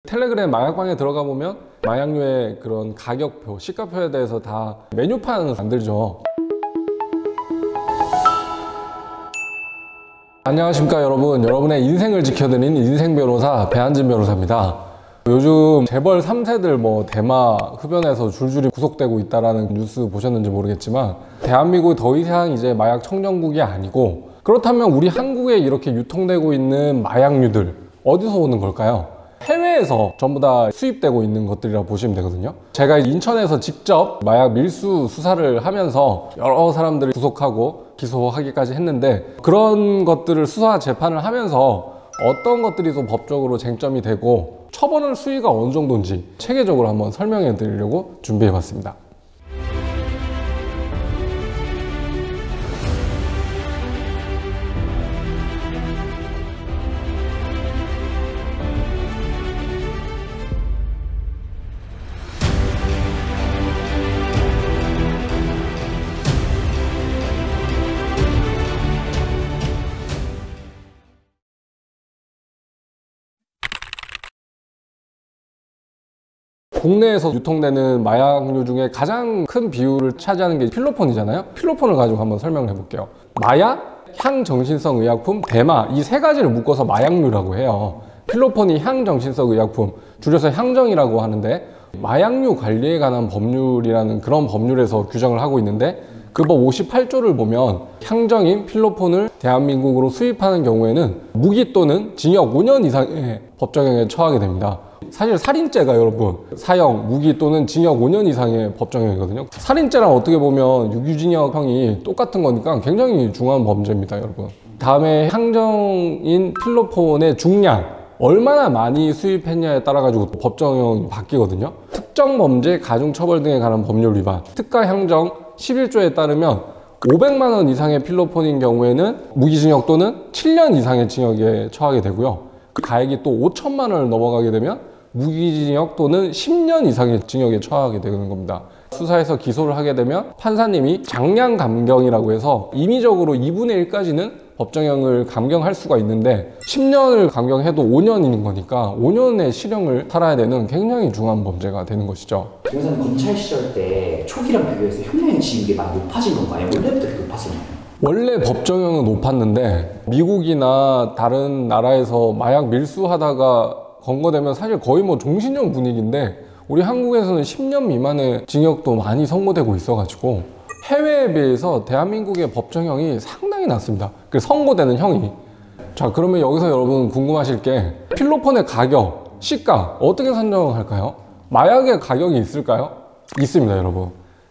텔레그램 마약방에 들어가 보면 마약류의 그런 가격표, 시가표에 대해서 다 메뉴판 만들죠. 안녕하십니까 여러분. 여러분의 인생을 지켜드리는 인생변호사 배한진 변호사입니다. 요즘 재벌 3세들 대마 흡연해서 줄줄이 구속되고 있다는 뉴스 보셨는지 모르겠지만, 대한민국이 더 이상 이제 마약 청정국이 아니고, 그렇다면 우리 한국에 이렇게 유통되고 있는 마약류들 어디서 오는 걸까요? 해외에서 전부 다 수입되고 있는 것들이라고 보시면 되거든요. 제가 인천에서 직접 마약 밀수 수사를 하면서 여러 사람들을 구속하고 기소하기까지 했는데, 그런 것들을 수사 재판을 하면서 어떤 것들이 또 법적으로 쟁점이 되고 처벌할 수위가 어느 정도인지 체계적으로 한번 설명해 드리려고 준비해 봤습니다. 국내에서 유통되는 마약류 중에 가장 큰 비율을 차지하는 게 필로폰이잖아요. 필로폰을 가지고 한번 설명을 해볼게요. 마약, 향정신성 의약품, 대마, 이 세 가지를 묶어서 마약류라고 해요. 필로폰이 향정신성 의약품, 줄여서 향정이라고 하는데, 마약류 관리에 관한 법률이라는 그런 법률에서 규정을 하고 있는데, 그 법 58조를 보면 향정인 필로폰을 대한민국으로 수입하는 경우에는 무기 또는 징역 5년 이상의 법정형에 처하게 됩니다. 사실 살인죄가 여러분 사형, 무기 또는 징역 5년 이상의 법정형이거든요. 살인죄랑 어떻게 보면 유기징역형이 똑같은 거니까 굉장히 중요한 범죄입니다, 여러분. 다음에 향정인 필로폰의 중량, 얼마나 많이 수입했냐에 따라 가지고 법정형이 바뀌거든요. 특정 범죄, 가중처벌 등에 관한 법률 위반, 특가 향정 11조에 따르면 500만 원 이상의 필로폰인 경우에는 무기징역 또는 7년 이상의 징역에 처하게 되고요. 그 가액이 또 5천만 원을 넘어가게 되면 무기징역 또는 10년 이상의 징역에 처하게 되는 겁니다. 수사에서 기소를 하게 되면 판사님이 장량 감경이라고 해서 임의적으로 2분의 1까지는 법정형을 감경할 수가 있는데, 10년을 감경해도 5년인 거니까 5년의 실형을 살아야 되는 굉장히 중요한 범죄가 되는 것이죠. 변호사님, 검찰 시절 때 초기랑 비교해서 형량의 징역이 많이 높아진 건가요? 원래부터 이렇게 높았었나요? 원래 법정형은 높았는데, 미국이나 다른 나라에서 마약 밀수하다가 검거되면 사실 거의 종신형 분위기인데, 우리 한국에서는 10년 미만의 징역도 많이 선고되고 있어가지고 해외에 비해서 대한민국의 법정형이 상당히 낮습니다. 그 선고되는 형이. 자, 그러면 여기서 여러분 궁금하실 게, 필로폰의 가격, 시가 어떻게 산정할까요? 마약의 가격이 있을까요? 있습니다, 여러분.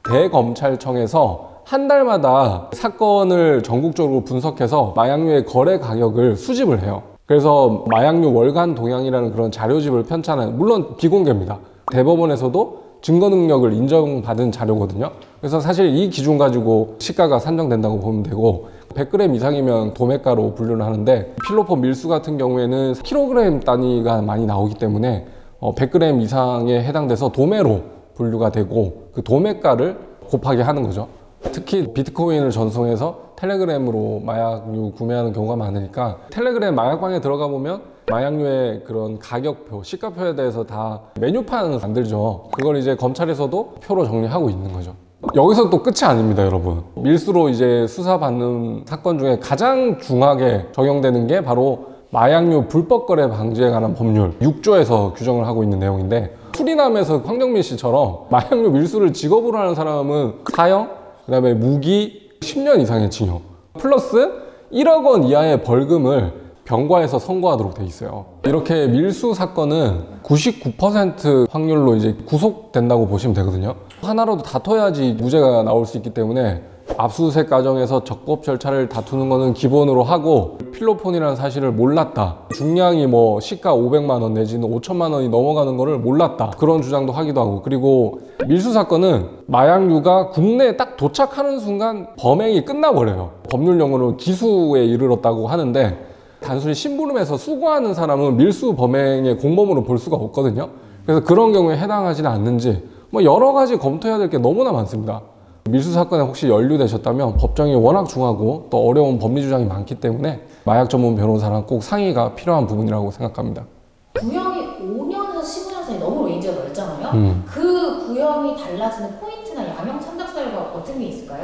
대검찰청에서 한 달마다 사건을 전국적으로 분석해서 마약류의 거래 가격을 수집을 해요. 그래서 마약류 월간 동향이라는 그런 자료집을 편찬하는, 물론 비공개입니다. 대법원에서도 증거 능력을 인정받은 자료거든요. 그래서 사실 이 기준 가지고 시가가 산정된다고 보면 되고, 100g 이상이면 도매가로 분류를 하는데, 필로폰 밀수 같은 경우에는 킬로그램 단위가 많이 나오기 때문에 100g 이상에 해당돼서 도매로 분류가 되고, 그 도매가를 곱하게 하는 거죠. 특히 비트코인을 전송해서 텔레그램으로 마약류 구매하는 경우가 많으니까, 텔레그램 마약방에 들어가 보면 마약류의 그런 가격표, 시가표에 대해서 다 메뉴판 만들죠. 그걸 이제 검찰에서도 표로 정리하고 있는 거죠. 여기서 또 끝이 아닙니다, 여러분. 밀수로 이제 수사받는 사건 중에 가장 중하게 적용되는 게 바로 마약류 불법 거래 방지에 관한 법률 6조에서 규정을 하고 있는 내용인데, 수리남에서 황정민 씨처럼 마약류 밀수를 직업으로 하는 사람은 사형, 그 다음에 무기 10년 이상의 징역 플러스 1억 원 이하의 벌금을 병과에서 선고하도록 돼 있어요. 이렇게 밀수 사건은 99% 확률로 이제 구속된다고 보시면 되거든요. 하나라도 다퉈야지 무죄가 나올 수 있기 때문에 압수수색 과정에서 적법 절차를 다투는 거는 기본으로 하고, 필로폰이라는 사실을 몰랐다, 중량이 시가 500만 원 내지는 5천만 원이 넘어가는 거를 몰랐다, 그런 주장도 하기도 하고, 그리고 밀수 사건은 마약류가 국내에 딱 도착하는 순간 범행이 끝나버려요. 법률 용어로 기수에 이르렀다고 하는데, 단순히 심부름해서 수거하는 사람은 밀수 범행의 공범으로 볼 수가 없거든요. 그래서 그런 경우에 해당하지는 않는지 여러 가지 검토해야 될 게 너무나 많습니다. 밀수 사건에 혹시 연루되셨다면 법정이 워낙 중하고 또 어려운 법리 주장이 많기 때문에 마약 전문 변호사랑 꼭 상의가 필요한 부분이라고 생각합니다. 구형이 5년에서 선착순이 너무 레인지가 넓잖아요. 그 구형이 달라지는 포인트나 양형 참작 사유가 어떤 게 있을까요?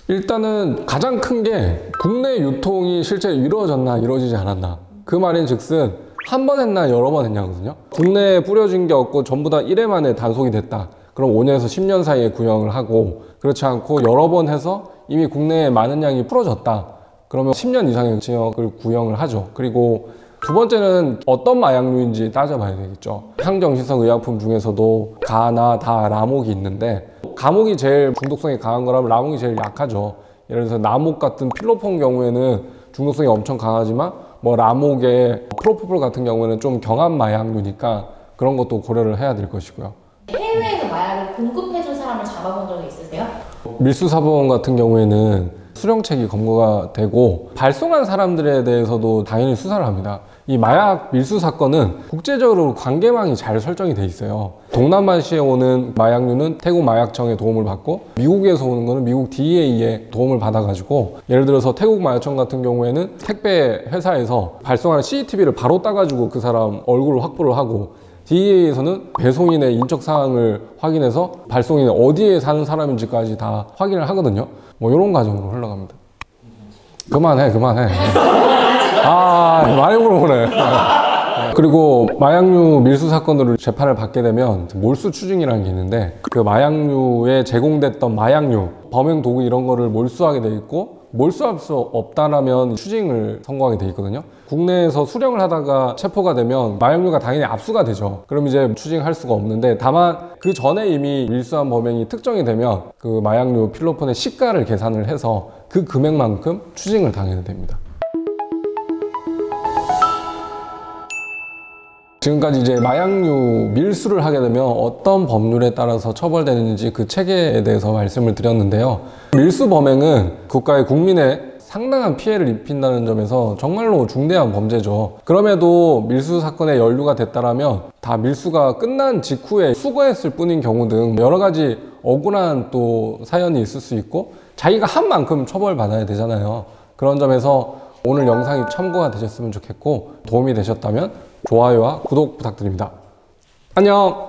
일단은 가장 큰 게 국내 유통이 실제 이루어졌나 이루어지지 않았나. 그 말인즉슨 한 번 했나 여러 번 했냐거든요. 국내에 뿌려진 게 없고 전부 다 1회 만에 단속이 됐다. 그럼 5년에서 10년 사이에 구형을 하고, 그렇지 않고 여러 번 해서 이미 국내에 많은 양이 풀어졌다. 그러면 10년 이상의 징역을 구형을 하죠. 그리고 두 번째는 어떤 마약류인지 따져봐야 되겠죠. 향정신성 의약품 중에서도 가나 다, 라목이 있는데, 가목이 제일 중독성이 강한 거라면 라목이 제일 약하죠. 예를 들어서 나목 같은 필로폰 경우에는 중독성이 엄청 강하지만 뭐 라목의 프로포폴 같은 경우에는 좀 경한 마약류니까 그런 것도 고려를 해야 될 것이고요. 해외에서 마약을 공급해준 사람을 잡아본 적이 있으세요? 밀수사범 같은 경우에는 수령책이 검거가 되고 발송한 사람들에 대해서도 당연히 수사를 합니다. 이 마약 밀수 사건은 국제적으로 관계망이 잘 설정이 돼 있어요. 동남아시아에 오는 마약류는 태국 마약청의 도움을 받고, 미국에서 오는 거는 미국 DEA의 도움을 받아가지고, 예를 들어서 태국 마약청 같은 경우에는 택배 회사에서 발송하는 CCTV를 바로 따가지고 그 사람 얼굴을 확보를 하고, DEA에서는 배송인의 인적 사항을 확인해서 발송인이 어디에 사는 사람인지까지 다 확인을 하거든요. 뭐 이런 과정으로 흘러갑니다. 그만해. 아, 많이 물어보네. 그리고 마약류 밀수 사건으로 재판을 받게 되면 몰수 추징이라는 게 있는데, 그 마약류에 제공됐던 마약류, 범행 도구 이런 거를 몰수하게 돼 있고, 몰수할 수 없다라면 추징을 선고하게 돼 있거든요. 국내에서 수령을 하다가 체포가 되면 마약류가 당연히 압수가 되죠. 그럼 이제 추징할 수가 없는데, 다만 그 전에 이미 밀수한 범행이 특정이 되면 그 마약류 필로폰의 시가를 계산을 해서 그 금액만큼 추징을 당해야 됩니다. 지금까지 이제 마약류 밀수를 하게 되면 어떤 법률에 따라서 처벌되는지 그 체계에 대해서 말씀을 드렸는데요. 밀수 범행은 국가의 국민에 상당한 피해를 입힌다는 점에서 정말로 중대한 범죄죠. 그럼에도 밀수 사건에 연루가 됐다라면 다 밀수가 끝난 직후에 수거했을 뿐인 경우 등 여러 가지 억울한 또 사연이 있을 수 있고, 자기가 한 만큼 처벌받아야 되잖아요. 그런 점에서 오늘 영상이 참고가 되셨으면 좋겠고, 도움이 되셨다면 좋아요와 구독 부탁드립니다. 안녕.